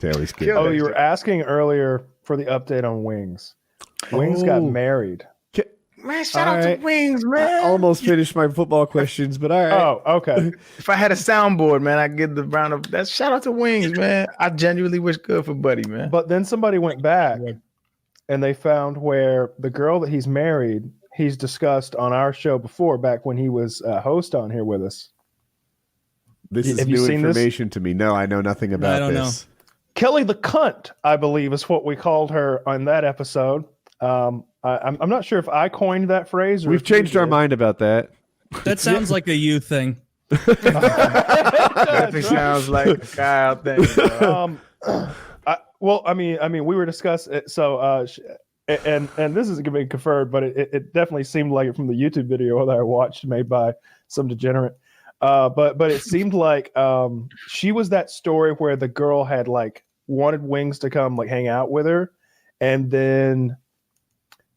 Taylor's good. Oh, you were asking earlier for the update on Wings. Wings got married. Man, shout out to Wings, man. I almost finished my football questions, but all right. Oh, okay. If I had a soundboard, man, I'd give the round of that. Shout out to Wings, man. I genuinely wish good for Buddy, man. But then somebody went back and they found where the girl that he's married, he's discussed on our show before, back when he was a host on here with us. This is new information to me. No, I know nothing about this. I don't know. Kelly the Cunt, I believe, is what we called her on that episode. I'm not sure if I coined that phrase. Or We've changed our mind about that. That sounds like a you thing. That sounds like a Kyle thing. We were discussing it. So, and this isn't going to be confirmed, but it definitely seemed like it from the YouTube video that I watched, made by some degenerate. But it seemed like she was that story where the girl had like wanted Wings to come like hang out with her, and then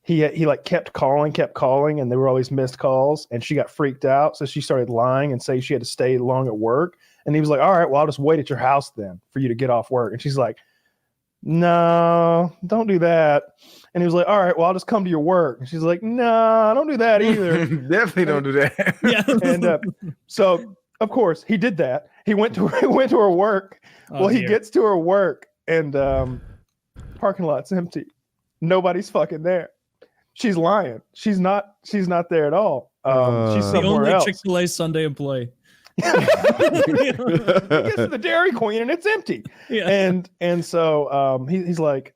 he like kept calling, and there were all these missed calls, and she got freaked out, so she started lying and saying she had to stay long at work. And he was like, "All right, well, I'll just wait at your house then for you to get off work." And she's like, "No, don't do that." And he was like, "All right, well, I'll just come to your work." And she's like, "No, don't do that either." Definitely don't do that. Yeah. And so, of course, he did that. He went to her work. He gets to her work, and parking lot's empty. Nobody's fucking there. She's lying. She's not there at all. She's somewhere the only else. Chick-fil-A Sunday employee. He gets to the Dairy Queen and it's empty. Yeah. And so he's like,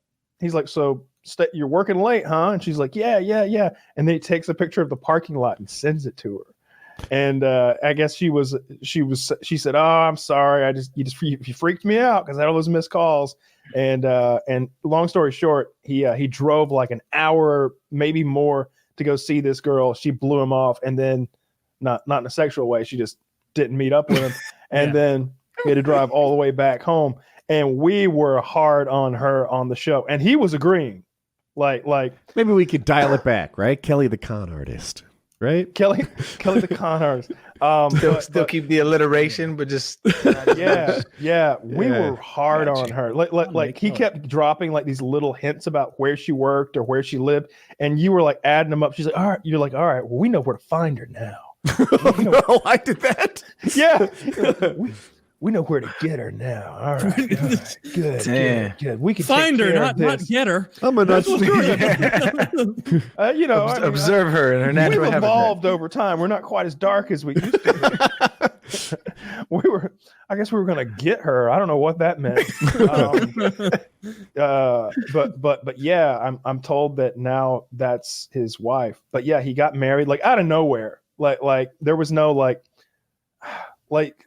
so you're working late, huh? And she's like, yeah. And then he takes a picture of the parking lot and sends it to her. And I guess she said, "Oh, I'm sorry. You freaked me out because I had all those missed calls." And long story short, he drove like an hour, maybe more, to go see this girl. She blew him off, and then not in a sexual way. She just didn't meet up with him, and then he had to drive all the way back home. And we were hard on her on the show, and he was agreeing. Like maybe we could dial it back, right? Kelly the con artist. Right, Kelly the con artist. Still keep the alliteration, but just yeah. We were hard on her. Like he kept dropping like these little hints about where she worked or where she lived, and you were like adding them up. She's like, "All right," you're like, "All right, well, we know where to find her now." No, I did that. Yeah, we know where to get her now. All right, good. We can find her, not get her. I'm a nuts. Observe her in her natural we've habitat. Evolved over time. We're not quite as dark as we used to be. I guess we were going to get her. I don't know what that meant. But yeah, I'm told that now that's his wife. But yeah, he got married like out of nowhere. Like there was no like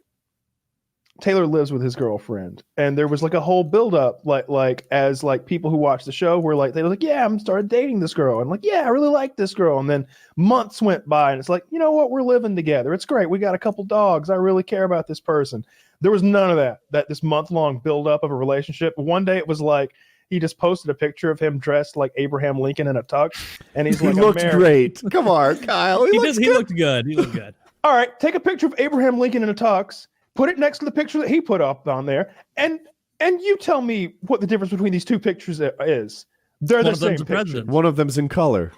Taylor lives with his girlfriend, and there was like a whole buildup, like as like people who watch the show were like, they were like, "Yeah, I'm started dating this girl," and like, "Yeah, I really like this girl," and then months went by, and it's like, you know what, we're living together, it's great, we got a couple dogs, I really care about this person. There was none of that this month-long buildup of a relationship. One day it was like he just posted a picture of him dressed like Abraham Lincoln in a tux, and he's like, he looked great. Come on, Kyle. He looked good. He looked good. All right, take a picture of Abraham Lincoln in a tux. Put it next to the picture that he put up on there, and you tell me what the difference between these two pictures is. They're the same picture. One of them's in color.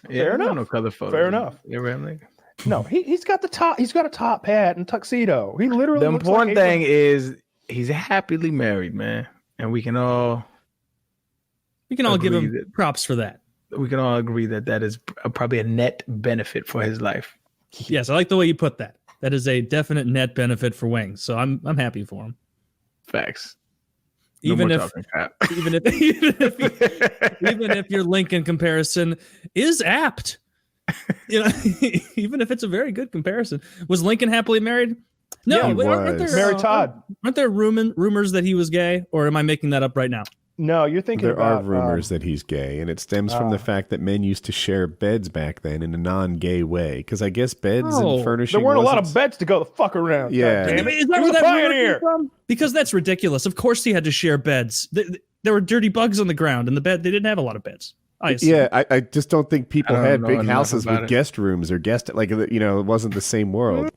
Fair enough. No color photos. Fair enough. No, he's got the top. He's got a top hat and tuxedo. He literally. The important thing is he's happily married, man, and we can all give him props for that. We can all agree that is probably a net benefit for his life. Yes, I like the way you put that. That is a definite net benefit for Wings. So I'm happy for him. Facts. Even if your Lincoln comparison is apt, even if it's a very good comparison. Was Lincoln happily married? No, aren't there, Mary Todd. Aren't there rumors that he was gay, or am I making that up right now? No, you're thinking there are rumors that he's gay, and it stems from the fact that men used to share beds back then in a non-gay way. Because I guess beds and furnishing. There weren't a lot of beds to go the fuck around. Yeah, is that where that pioneer from? Because that's ridiculous. Of course, he had to share beds. There were dirty bugs on the ground, and the bed they didn't have a lot of beds. I just don't think people had big houses with guest rooms or it wasn't the same world.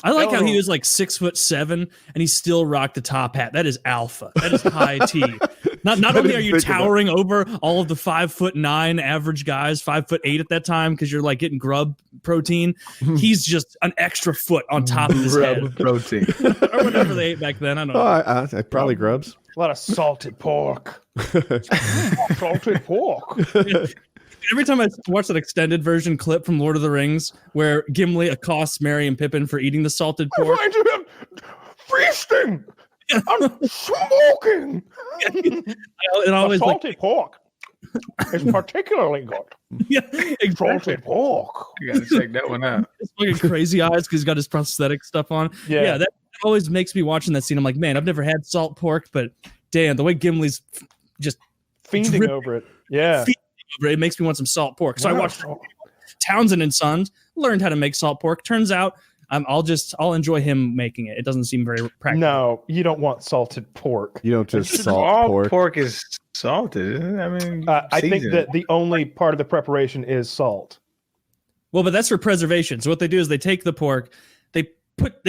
I like how he was like 6'7" and he still rocked the top hat. That is alpha. That is high T. Not only are you towering over all of the 5'9" average guys, 5'8" at that time, because you're like getting grub protein. He's just an extra foot on top of his head. Protein. Or whatever they ate back then. I don't know. Probably grubs. A lot of salted pork. Salted pork. Every time I watch that extended version clip from Lord of the Rings where Gimli accosts Merry and Pippin for eating the salted pork. I'm going to have feasting. I'm smoking. It always salted pork is particularly good. Yeah, exactly. Salted pork. You gotta check that one out. His fucking crazy eyes because he's got his prosthetic stuff on. Yeah, that always makes me watching that scene. I'm like, man, I've never had salt pork, but damn, the way Gimli's just fiending over it. Yeah. It makes me want some salt pork. So I watched Townsend and Sons, learned how to make salt pork. Turns out I'll enjoy him making it. It doesn't seem very practical. No, you don't want salted pork. You don't just salt all pork. Pork is salted, isn't it? I mean, I think that the only part of the preparation is salt. Well, but that's for preservation. So what they do is they take the pork, they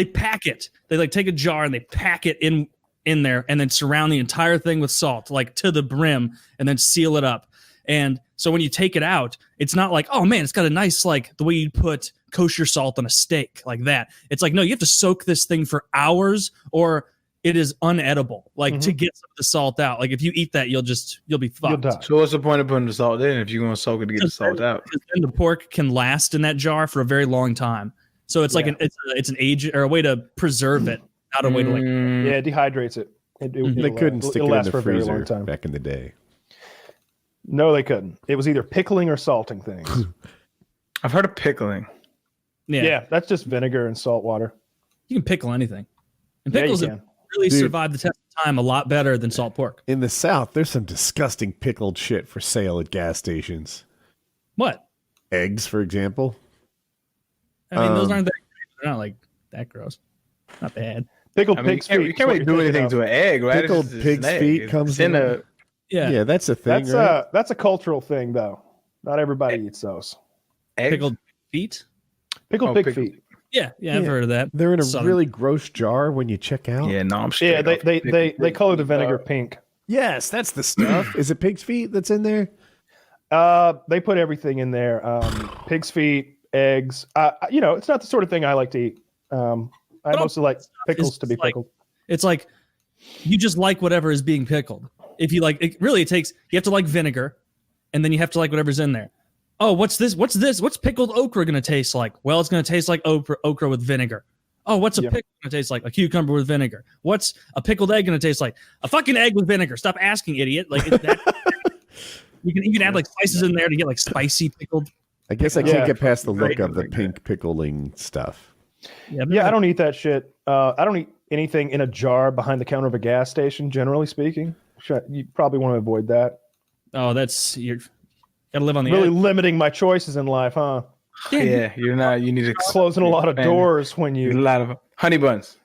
pack it. They like take a jar and they pack it in there and then surround the entire thing with salt, like to the brim, and then seal it up. And so when you take it out, it's not like, oh man, it's got a nice, like the way you'd put kosher salt on a steak like that. It's like, no, you have to soak this thing for hours or it is unedible, like to get some of the salt out. Like if you eat that, you'll be fucked. So what's the point of putting the salt in if you're going to soak it to get the salt out? Then the pork can last in that jar for a very long time. So it's like it's an age or a way to preserve it, not a way to like. Yeah, it dehydrates it. They couldn't stick it in the freezer back in the day. No, they couldn't. It was either pickling or salting things. I've heard of pickling. Yeah, that's just vinegar and salt water. You can pickle anything. And pickles have really survived the test of time a lot better than salt pork. In the South, there's some disgusting pickled shit for sale at gas stations. What? Eggs, for example. I mean, those aren't that great. They're not like that gross. Not bad. Pickled pig's feet. You can't really do anything to an egg, right? Pickled pig's feet comes in a... Yeah, that's a thing. That's a cultural thing, though. Not everybody eats those. Eggs? Pickled feet? Pickled pig feet. Yeah, I've heard of that. They're in a really gross jar when you check out. Yeah, no, I'm scared. Yeah, they color the vinegar pink. Yes, that's the stuff. Is it pig's feet that's in there? They put everything in there. Pig's feet, eggs. It's not the sort of thing I like to eat. I mostly like pickles to be pickled. It's like you just like whatever is being pickled. If you like, it takes, you have to like vinegar and then you have to like whatever's in there. Oh, what's this? What's this? What's pickled okra going to taste like? Well, it's going to taste like okra with vinegar. Oh, what's a pickle going to taste like? A cucumber with vinegar. What's a pickled egg going to taste like? A fucking egg with vinegar. Stop asking, idiot. Like that. You can add like spices in there to get like spicy pickled. I guess I can't get past the look of the pink pickling stuff. Yeah, I don't eat that shit. I don't eat anything in a jar behind the counter of a gas station, generally speaking. You probably want to avoid that. Oh, you're gotta live on the really edge. Limiting my choices in life, huh? Yeah, you're not. You need to closing a lot of doors when you. A lot of honey buns.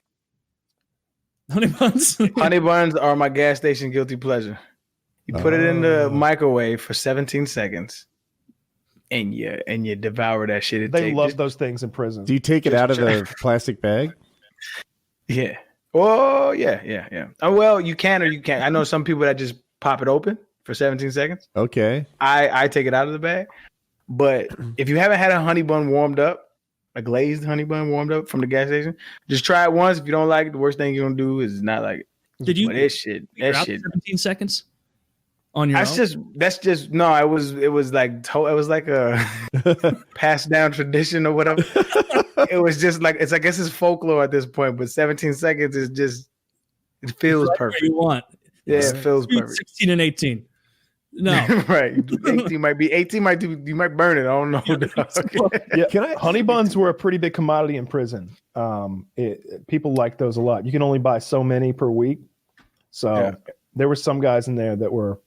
Honey buns. Honey buns are my gas station guilty pleasure. You put it in the microwave for 17 seconds, and you devour that shit. They love those things in prison. Do you take it out of the plastic bag? Yeah. Oh, yeah. Oh, well, you can or you can't. I know some people that just pop it open for 17 seconds. Okay. I take it out of the bag. But if you haven't had a honey bun warmed up, a glazed honey bun warmed up from the gas station, just try it once. If you don't like it, the worst thing you're going to do is not like it. Did you? That shit. 17 seconds on your own? That's just, no, it was like a passed down tradition or whatever. It was just like, I guess it's folklore at this point, but 17 seconds is just, it feels perfect. You want. Yeah, it feels perfect. 16 and 18. No. Right. 18 might you might burn it. I don't know. Honey buns were a pretty big commodity in prison. People like those a lot. You can only buy so many per week. So there were some guys in there that were